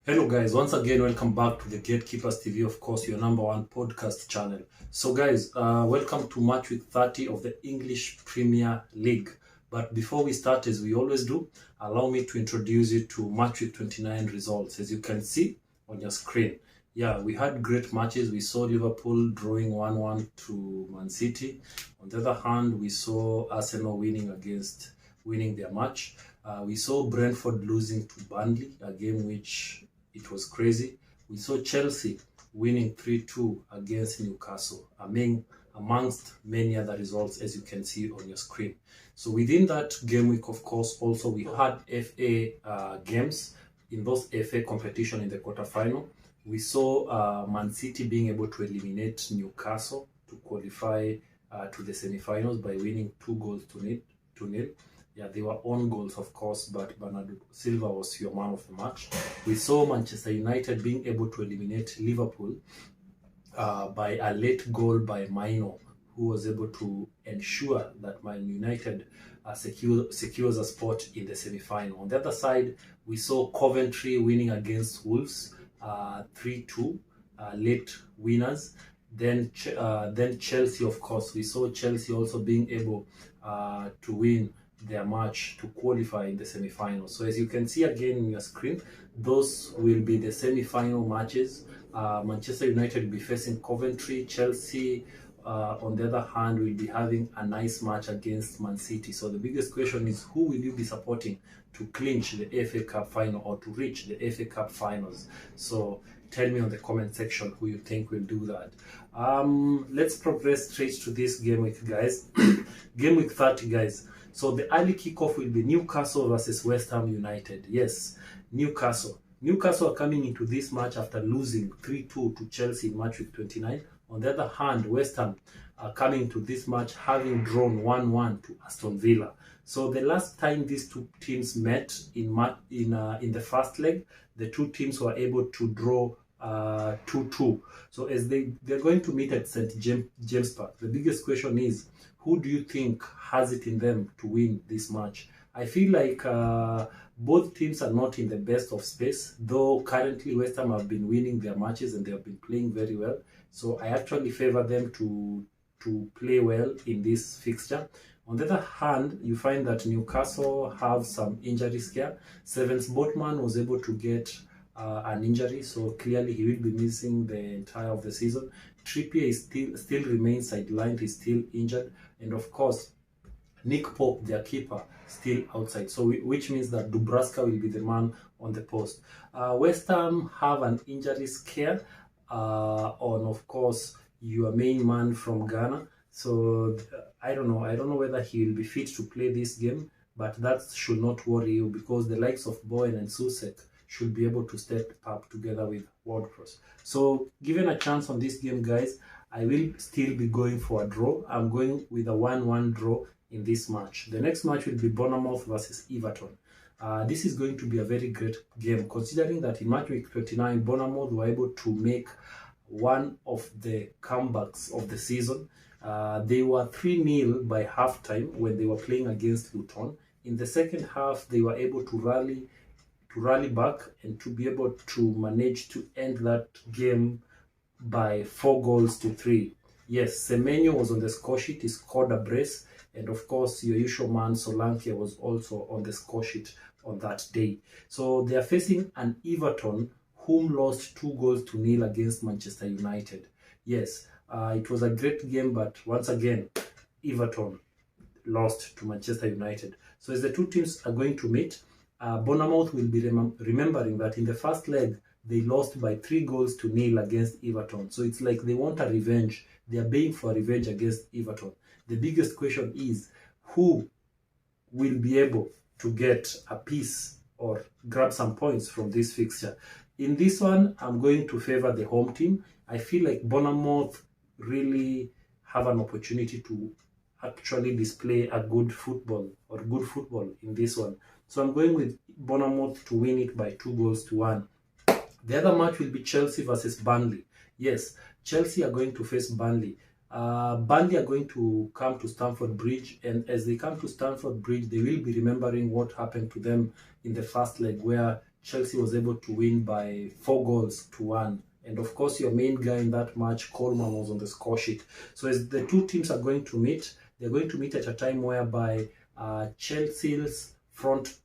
Hello guys, once again welcome back to the Gatekeepers TV, of course your number one podcast channel. So guys, welcome to match week 30 of the English Premier League. But before we start, as we always do, allow me to introduce you to match week 29 results. As you can see on your screen, yeah, we had great matches. We saw Liverpool drawing 1-1 to Man City. On the other hand, we saw Arsenal winning their match. We saw Brentford losing to Burnley, a game which it was crazy. We saw Chelsea winning 3-2 against Newcastle, amongst many other results, as you can see on your screen. So within that game week, of course, also we had FA games. In those FA competition in the quarterfinal, we saw Man City being able to eliminate Newcastle to qualify to the semi-finals by winning 2-0. Yeah, they were own goals, of course, but Bernardo Silva was your man of the match. We saw Manchester United being able to eliminate Liverpool by a late goal by Mino, who was able to ensure that Man United secures a spot in the semi-final. On the other side, we saw Coventry winning against Wolves 3-2, late winners. Then Chelsea, of course, we saw Chelsea also being able to win their match to qualify in the semi-final. So as you can see again in your screen, those will be the semi-final matches. Manchester United will be facing Coventry. Chelsea, on the other hand, will be having a nice match against Man City. So the biggest question is, who will you be supporting to clinch the FA Cup final or to reach the FA Cup finals? So tell me on the comment section who you think will do that. Let's progress straight to this game week, guys. Game week 30, guys. So the early kickoff will be Newcastle versus Westham United. Yes, Newcastle. Newcastle are coming into this match after losing 3-2 to Chelsea in match week 29. On the other hand, Westham are coming to this match having drawn 1-1 to Aston Villa. So the last time these two teams met in the first leg, the two teams were able to draw 2-2. So as they're going to meet at St. James Park, the biggest question is, who do you think has it in them to win this match? I feel like both teams are not in the best of space, though currently West Ham have been winning their matches and they have been playing very well. So I actually favor them to play well in this fixture. On the other hand, you find that Newcastle have some injury scare. Sevens Botman was able to get an injury, so clearly he will be missing the entire of the season. Trippier is still remains sidelined, he's still injured, and of course Nick Pope, their keeper, still outside. So which means that Dubraska will be the man on the post. West Ham have an injury scare on, of course, your main man from Ghana. So I don't know whether he will be fit to play this game, but that should not worry you, because the likes of Bowen and Susek should be able to step up together with Ward-Prowse. So given a chance on this game, guys, I will still be going for a draw. I'm going with a 1-1 draw in this match. The next match will be Bournemouth versus Everton. This is going to be a very great game, considering that in match week 29, Bournemouth were able to make one of the comebacks of the season. They were 3-0 by halftime when they were playing against Luton. In the second half, they were able to rally back and to be able to manage to end that game by 4-3. Yes, Semenyo was on the score sheet, he scored a brace, and of course your usual man Solanke was also on the score sheet on that day. So they are facing an Everton whom lost 2-0 against Manchester United. Yes, it was a great game, but once again Everton lost to Manchester United. So as the two teams are going to meet, Bournemouth will be remembering that in the first leg, they lost by 3-0 against Everton. So it's like they want a revenge. They are baying for a revenge against Everton. The biggest question is, who will be able to get a piece or grab some points from this fixture? In this one, I'm going to favor the home team. I feel like Bournemouth really have an opportunity to actually display a good football in this one. So I'm going with Bournemouth to win it by 2-1. The other match will be Chelsea versus Burnley. Yes, Chelsea are going to face Burnley. Burnley are going to come to Stamford Bridge, and as they come to Stamford Bridge, they will be remembering what happened to them in the first leg, where Chelsea was able to win by 4-1. And of course, your main guy in that match, Coleman, was on the score sheet. So as the two teams are going to meet, they're going to meet at a time whereby Chelsea's front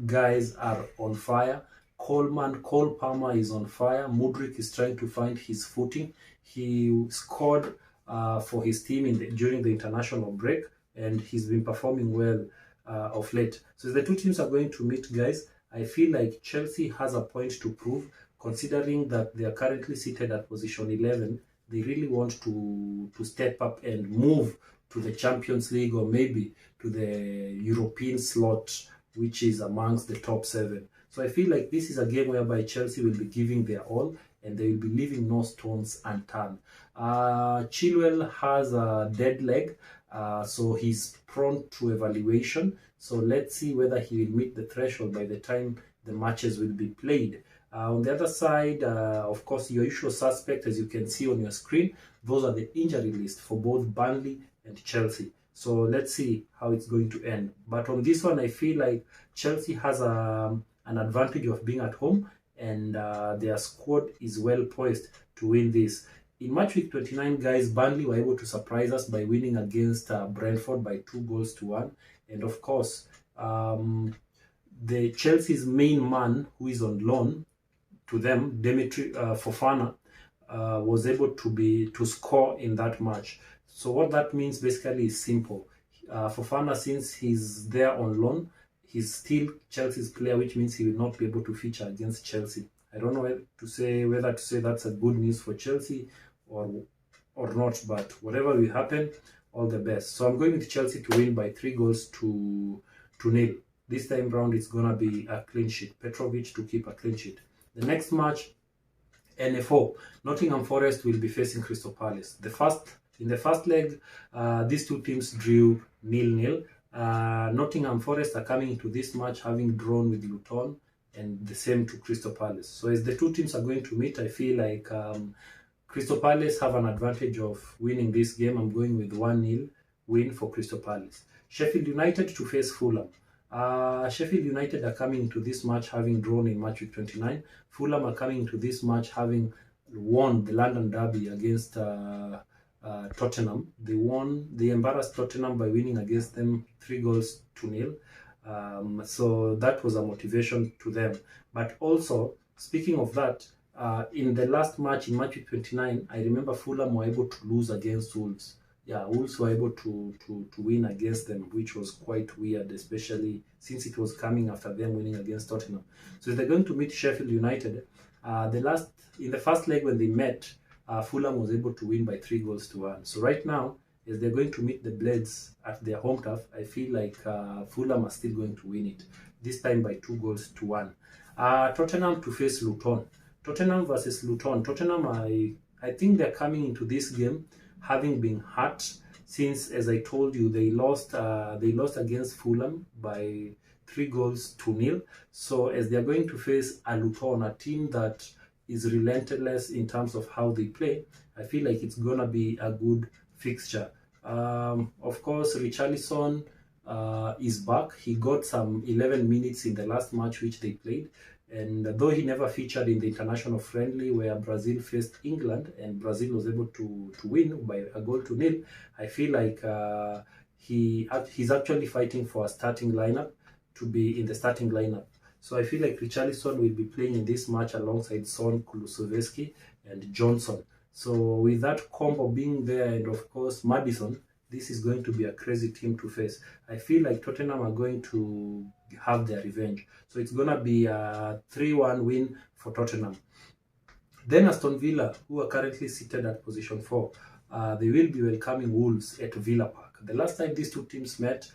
guys are on fire. Cole Palmer is on fire. Mudryk is trying to find his footing. He scored for his team during the international break, and he's been performing well of late. So the two teams are going to meet, guys. I feel like Chelsea has a point to prove, considering that they are currently seated at position 11. They really want to step up and move to the Champions League, or maybe to the European slot, which is amongst the top 7. So I feel like this is a game whereby Chelsea will be giving their all, and they will be leaving no stones unturned. Chilwell has a dead leg, so he's prone to evaluation. So let's see whether he will meet the threshold by the time the matches will be played. On the other side, of course, your usual suspect, as you can see on your screen, those are the injury list for both Burnley and Chelsea. So let's see how it's going to end. But on this one, I feel like Chelsea has an advantage of being at home, and their squad is well poised to win this. In match week 29, guys, Burnley were able to surprise us by winning against Brentford by 2-1. And of course, the Chelsea's main man, who is on loan to them, Dimitri Fofana, was able to score in that match. So what that means basically is simple. Fofana, since he's there on loan, he's still Chelsea's player, which means he will not be able to feature against Chelsea. I don't know whether to say that's a good news for Chelsea or not, but whatever will happen, all the best. So I'm going with Chelsea to win by 3-0. This time round, it's gonna be a clean sheet. Petrovic to keep a clean sheet. The next match, NFO, Nottingham Forest will be facing Crystal Palace. In the first leg, these two teams drew 0-0. Nottingham Forest are coming into this match having drawn with Luton, and the same to Crystal Palace. So as the two teams are going to meet, I feel like Crystal Palace have an advantage of winning this game. I'm going with 1-0 win for Crystal Palace. Sheffield United to face Fulham. Sheffield United are coming into this match having drawn in match week 29. Fulham are coming into this match having won the London Derby against Tottenham. They embarrassed Tottenham by winning against them 3-0. So that was a motivation to them. But also, speaking of that, in the last match, in match week 29, I remember Fulham were able to lose against Wolves. Yeah, Wolves were able to win against them, which was quite weird, especially since it was coming after them winning against Tottenham. So they're going to meet Sheffield United. In the first leg when they met, Fulham was able to win by 3-1. So right now, as they're going to meet the Blades at their home turf, I feel like Fulham are still going to win it, this time by 2-1. Tottenham to face Luton. Tottenham versus Luton. Tottenham, I think they're coming into this game having been hurt, since, as I told you, they lost against Fulham by 3-0. So as they're going to face a Luton, a team that is relentless in terms of how they play, I feel like it's gonna be a good fixture. Of course, Richarlison is back. He got some 11 minutes in the last match which they played, and though he never featured in the international friendly where Brazil faced England and Brazil was able to win by 1-0, I feel like he's actually fighting for a starting lineup, to be in the starting lineup. So I feel like Richarlison will be playing in this match alongside Son, Kulusevski, and Johnson. So with that combo being there, and of course Maddison, this is going to be a crazy team to face. I feel like Tottenham are going to have their revenge. So it's going to be a 3-1 win for Tottenham. Then Aston Villa, who are currently seated at position 4, they will be welcoming Wolves at Villa Park. The last time these two teams met,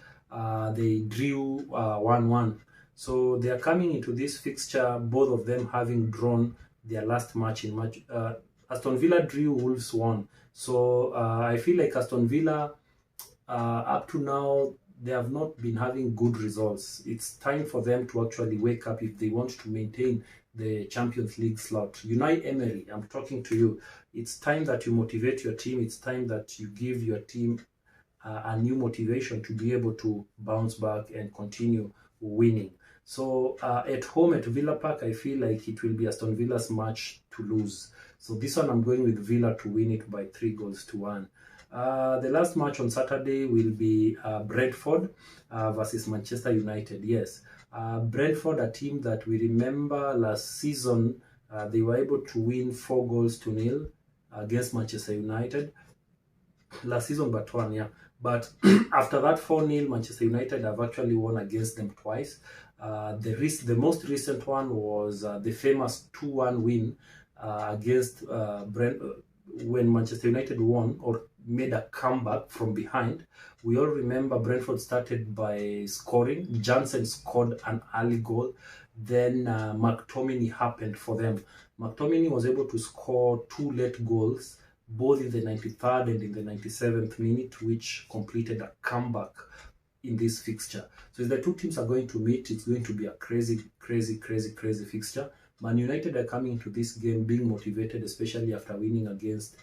they drew 1-1. So they are coming into this fixture, both of them having drawn their last match in match. Aston Villa drew, Wolves won. So I feel like Aston Villa, up to now, they have not been having good results. It's time for them to actually wake up if they want to maintain the Champions League slot. Unai Emery, I'm talking to you. It's time that you motivate your team. It's time that you give your team a new motivation to be able to bounce back and continue winning. So at home at Villa Park, I feel like it will be Aston Villa's match to lose. So this one I'm going with Villa to win it by 3-1. The last match on Saturday will be Brentford versus Manchester United. Yes, Brentford, a team that we remember last season, they were able to win 4-0 against Manchester United last season, but one, yeah. But after that 4-0, Manchester United have actually won against them twice. The most recent one was the famous 2-1 win against when Manchester United won or made a comeback from behind. We all remember Brentford started by scoring. Jansen scored an early goal. Then McTominay happened for them. McTominay was able to score 2 late goals, both in the 93rd and in the 97th minute, which completed a comeback in this fixture. So if the two teams are going to meet, it's going to be a crazy fixture. Man United are coming to this game being motivated, especially after winning against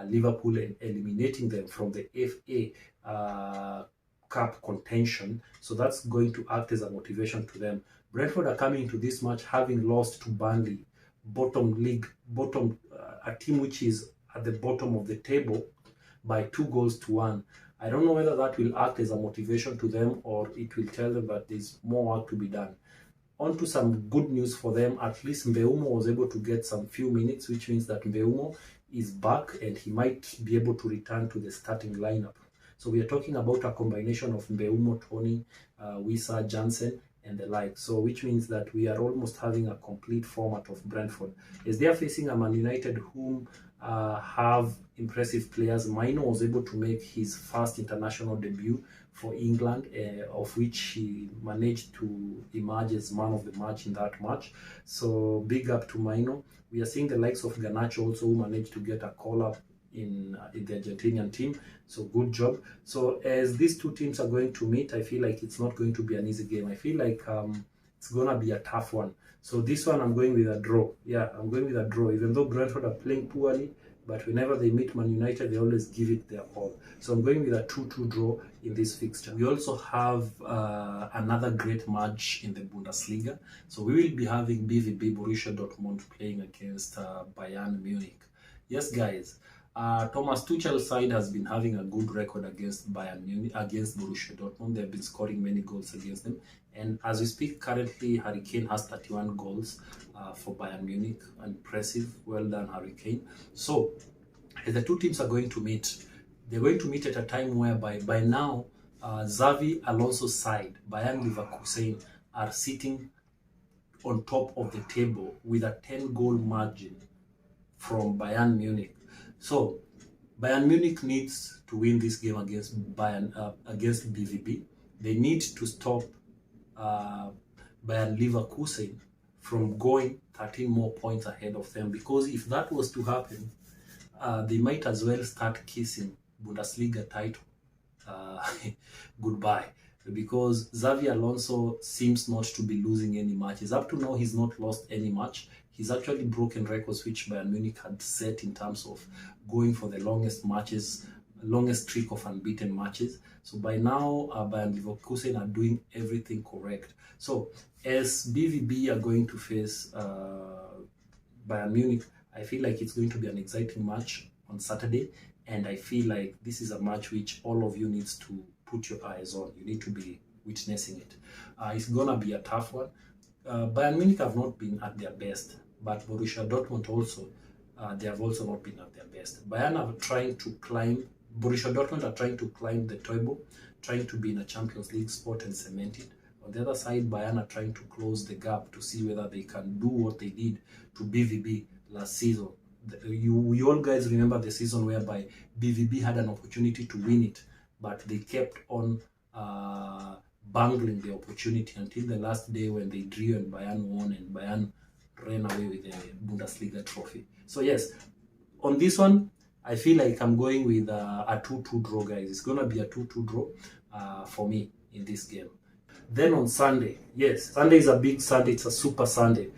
Liverpool and eliminating them from the FA Cup contention. So that's going to act as a motivation to them. Brentford are coming into this match having lost to Burnley, a team which is at the bottom of the table by 2-1. I don't know whether that will act as a motivation to them or it will tell them that there's more work to be done. On to some good news for them. At least Mbeumo was able to get some few minutes, which means that Mbeumo is back and he might be able to return to the starting lineup. So we are talking about a combination of Mbeumo, Tony, Wissa, Jansen, and the like. So which means that we are almost having a complete format of Brentford, as they are facing a Man United whom have impressive players. Maino was able to make his first international debut for England, of which he managed to emerge as man of the match in that match. So big up to Maino. We are seeing the likes of Garnacho also, who managed to get a call-up in the Argentinian team. So good job. So as these two teams are going to meet, I feel like it's not going to be an easy game. I feel like it's going to be a tough one. So this one I'm going with a draw. Yeah, I'm going with a draw, even though Brentford are playing poorly. But whenever they meet Man United, they always give it their all. So I'm going with a 2-2 draw in this fixture. We also have another great match in the Bundesliga. So we will be having BVB Borussia Dortmund playing against Bayern Munich. Yes, guys. Thomas Tuchel's side has been having a good record against Bayern Munich, against Borussia Dortmund. They have been scoring many goals against them. And as we speak, currently, Harry Kane has 31 goals for Bayern Munich. Impressive. Well done, Harry Kane. So, as the two teams are going to meet, they're going to meet at a time whereby, by now, Xavi Alonso's side, Bayern Leverkusen, are sitting on top of the table with a 10-goal margin from Bayern Munich. So, Bayern Munich needs to win this game against against BVB. They need to stop Bayern Leverkusen from going 13 more points ahead of them, because if that was to happen, they might as well start kissing Bundesliga title goodbye, because Xavi Alonso seems not to be losing any matches. Up to now, he's not lost any match. He's actually broken records which Bayern Munich had set in terms of going for the longest streak of unbeaten matches. So by now, Bayern Leverkusen are doing everything correct. So as BVB are going to face Bayern Munich, I feel like it's going to be an exciting match on Saturday. And I feel like this is a match which all of you needs to put your eyes on. You need to be witnessing it. It's going to be a tough one. Bayern Munich have not been at their best, but Borussia Dortmund also, they have also not been at their best. Bayern are trying to climb, Borussia Dortmund are trying to climb the table, trying to be in a Champions League spot and cement it. On the other side, Bayern are trying to close the gap to see whether they can do what they did to BVB last season. You all guys remember the season whereby BVB had an opportunity to win it, but they kept on bungling the opportunity until the last day when they drew and Bayern won and Bayern ran away with the Bundesliga trophy. So yes, on this one, I feel like I'm going with a 2-2 draw, guys. It's going to be a 2-2 draw for me in this game. Then on Sunday, yes, Sunday is a big Sunday. It's a super Sunday.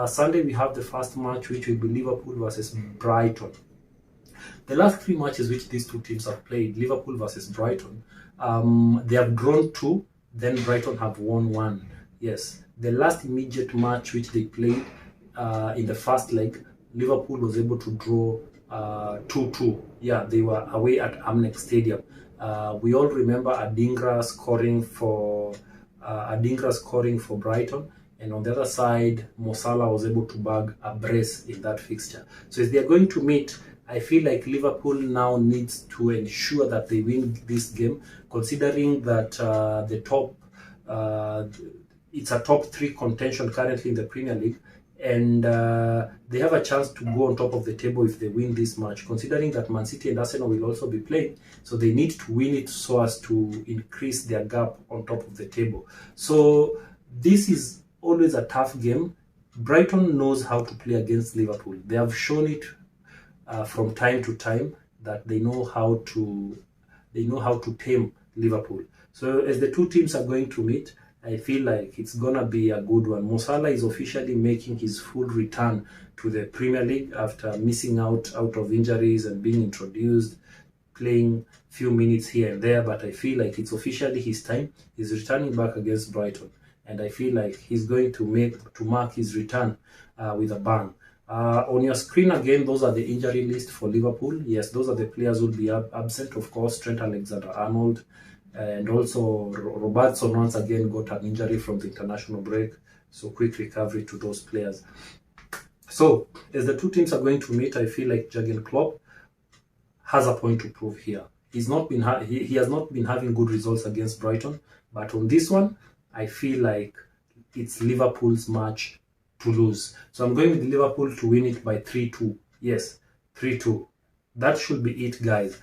Sunday, we have the first match, which will be Liverpool versus Brighton. The last 3 matches which these two teams have played, Liverpool versus Brighton, they have drawn 2, then Brighton have won 1. Yes, the last immediate match which they played in the first leg, Liverpool was able to draw 2-2. Yeah, they were away at Amex Stadium. We all remember Adingra scoring for Brighton, and on the other side, Mo Salah was able to bag a brace in that fixture. So if they are going to meet, I feel like Liverpool now needs to ensure that they win this game, considering that it's a top 3 contention currently in the Premier League, and they have a chance to go on top of the table if they win this match, considering that Man City and Arsenal will also be playing. So they need to win it so as to increase their gap on top of the table. So this is always a tough game. Brighton knows how to play against Liverpool. They have shown it from time to time that they know how to tame Liverpool. So as the two teams are going to meet, I feel like it's gonna be a good one. Mo Salah is officially making his full return to the Premier League after missing out of injuries and being introduced, playing few minutes here and there. But I feel like it's officially his time. He's returning back against Brighton, and I feel like he's going to mark his return with a bang. On your screen again, those are the injury list for Liverpool. Yes, those are the players who will be absent. Of course, Trent Alexander-Arnold, and also Robertson once again got an injury from the international break. So quick recovery to those players. So as the two teams are going to meet, I feel like Jurgen Klopp has a point to prove here. He has not been having good results against Brighton, but on this one, I feel like it's Liverpool's match to lose. So I'm going with Liverpool to win it by 3-2. Yes, 3-2. That should be it, guys.